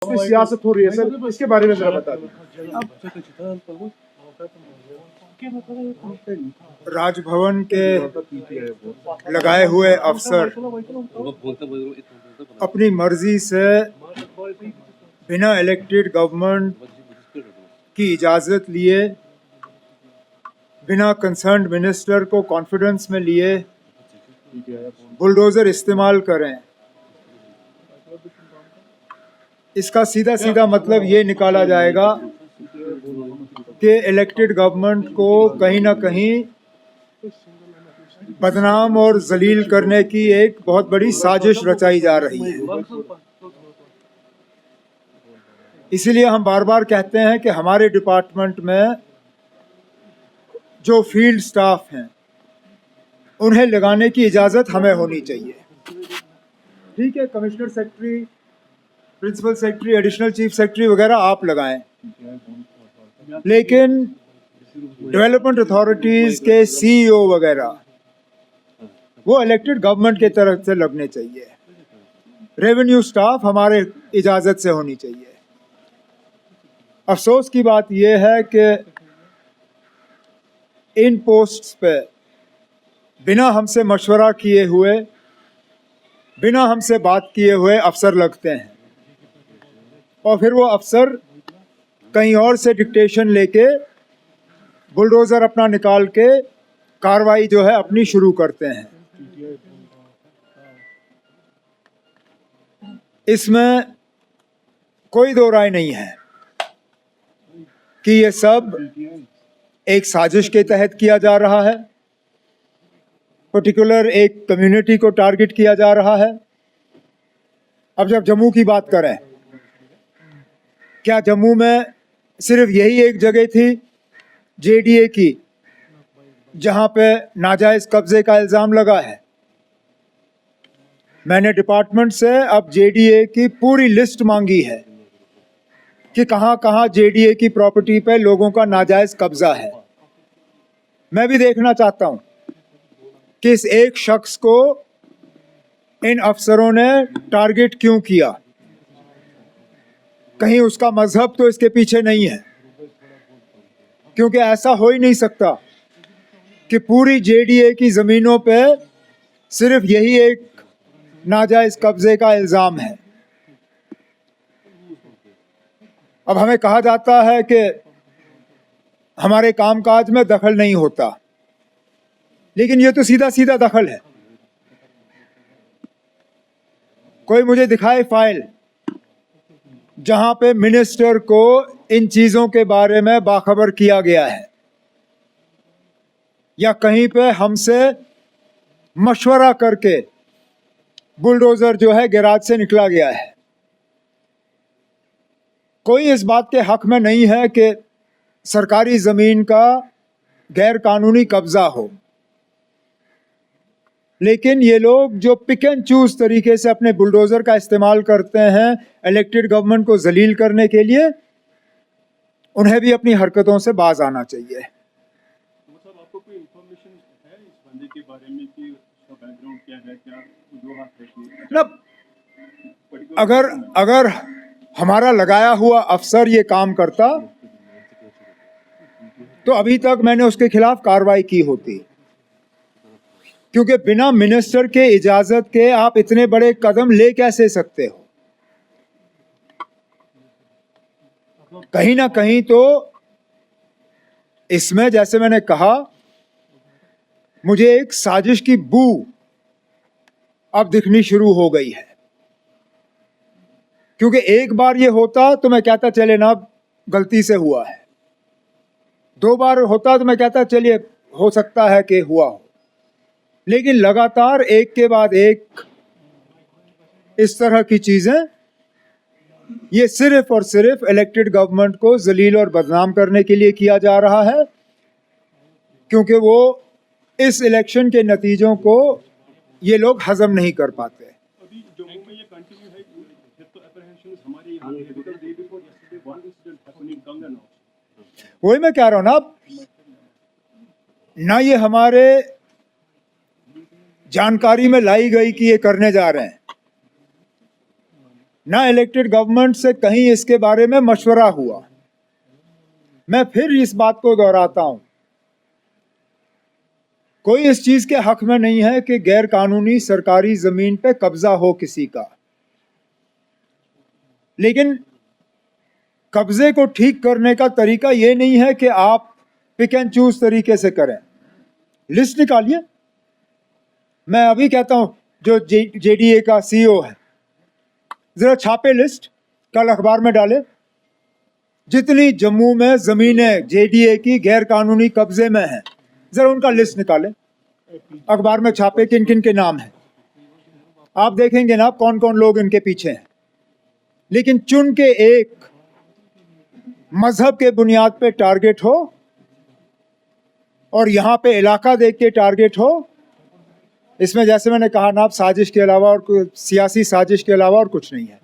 सियासत हो रही है सर, इसके बारे में जरा बता दें। राजभवन के लगाए हुए अफसर अपनी मर्जी से बिना इलेक्टेड गवर्नमेंट की इजाज़त लिए, बिना कंसर्न्ड मिनिस्टर को कॉन्फिडेंस में लिए बुलडोज़र इस्तेमाल करें। इसका सीधा सीधा मतलब ये निकाला जाएगा कि इलेक्टेड गवर्नमेंट को कहीं ना कहीं बदनाम और जलील करने की एक बहुत बड़ी साजिश रचाई जा रही है। इसीलिए हम बार बार कहते हैं कि हमारे डिपार्टमेंट में जो फील्ड स्टाफ हैं उन्हें लगाने की इजाज़त हमें होनी चाहिए। ठीक है, commissioner secretary, principal secretary, additional chief secretary वगैरह आप लगाएं, लेकिन डेवलपमेंट अथॉरिटीज़ के सीईओ वगैरह वो इलेक्टेड गवर्नमेंट के तरफ से लगने चाहिए। रेवेन्यू स्टाफ हमारे इजाज़त से होनी चाहिए। अफसोस की बात यह है कि इन पोस्ट्स पे बिना हमसे मशवरा किए हुए, बिना हमसे बात किए हुए अफसर लगते हैं और फिर वो अफसर कहीं और से डिक्टेशन लेके बुलडोज़र अपना निकाल के कार्रवाई जो है अपनी शुरू करते हैं। इसमें कोई दो राय नहीं है कि ये सब एक साजिश के तहत किया जा रहा है, पर्टिकुलर एक कम्युनिटी को टारगेट किया जा रहा है। अब जब जम्मू की बात करें, क्या जम्मू में सिर्फ यही एक जगह थी जेडीए की जहां पे नाजायज कब्जे का इल्ज़ाम लगा है? मैंने डिपार्टमेंट से अब जेडीए की पूरी लिस्ट मांगी है कि कहां कहां जेडीए की प्रॉपर्टी पे लोगों का नाजायज कब्जा है। मैं भी देखना चाहता हूं कि इस एक शख्स को इन अफसरों ने टारगेट क्यों किया। कहीं उसका मजहब तो इसके पीछे नहीं है, क्योंकि ऐसा हो ही नहीं सकता कि पूरी जेडीए की ज़मीनों पे सिर्फ यही एक नाजायज कब्जे का इल्ज़ाम है। अब हमें कहा जाता है कि हमारे कामकाज में दखल नहीं होता, लेकिन ये तो सीधा सीधा दखल है। कोई मुझे दिखाए फाइल जहां पे मिनिस्टर को इन चीज़ों के बारे में बाखबर किया गया है या कहीं पे हमसे मशवरा करके बुलडोज़र जो है गैराज से निकला गया है। कोई इस बात के हक में नहीं है कि सरकारी ज़मीन का गैर कानूनी कब्ज़ा हो, लेकिन ये लोग जो पिक एंड चूज तरीके से अपने बुलडोज़र का इस्तेमाल करते हैं इलेक्टेड गवर्नमेंट को जलील करने के लिए, उन्हें भी अपनी हरकतों से बाज आना चाहिए। आपको कोई इंफॉर्मेशन है इस बंदे के बारे में कि उसका बैकग्राउंड क्या है, क्या ना? अगर हमारा लगाया हुआ अफसर ये काम करता तो अभी तक मैंने उसके खिलाफ कार्रवाई की होती, क्योंकि बिना मिनिस्टर के इजाजत के आप इतने बड़े कदम ले कैसे सकते हो? कहीं ना कहीं तो इसमें, जैसे मैंने कहा, मुझे एक साजिश की बू अब दिखनी शुरू हो गई है। क्योंकि एक बार ये होता तो मैं कहता चले ना गलती से हुआ है, दो बार होता तो मैं कहता चलिए हो सकता है कि हुआ हो, लेकिन लगातार एक के बाद एक इस तरह की चीजें, ये सिर्फ और सिर्फ इलेक्टेड गवर्नमेंट को जलील और बदनाम करने के लिए किया जा रहा है, क्योंकि वो इस इलेक्शन के नतीजों को ये लोग हजम नहीं कर पाते। अभी जम्मू में ये कंटिन्यू है, तो एप्रीहेंशन हमारे यहाँ है, because day before yesterday one incident happened in कंगन हाउस। वही मैं कह रहा हूं ना ये हमारे जानकारी में लाई गई कि ये करने जा रहे हैं, ना इलेक्टेड गवर्नमेंट से कहीं इसके बारे में मशवरा हुआ। मैं फिर इस बात को दोहराता हूं, कोई इस चीज के हक में नहीं है कि गैर कानूनी सरकारी जमीन पे कब्जा हो किसी का, लेकिन कब्जे को ठीक करने का तरीका ये नहीं है कि आप पिक एंड चूज तरीके से करें। लिस्ट निकालिए। मैं अभी कहता हूं, जो जेडीए का सीईओ है, जरा छापे लिस्ट, कल अखबार में डाले, जितनी जम्मू में जमीनें जेडीए की गैर कानूनी कब्जे में हैं, जरा उनका लिस्ट निकाले, अखबार में छापे किन किन के नाम हैं। आप देखेंगे ना कौन कौन लोग इनके पीछे हैं। लेकिन चुन के एक मजहब के बुनियाद पे टारगेट हो और यहां पे इलाका देख के टारगेट हो, इसमें जैसे मैंने कहा ना, आप साजिश के अलावा और सियासी साजिश के अलावा और कुछ नहीं है।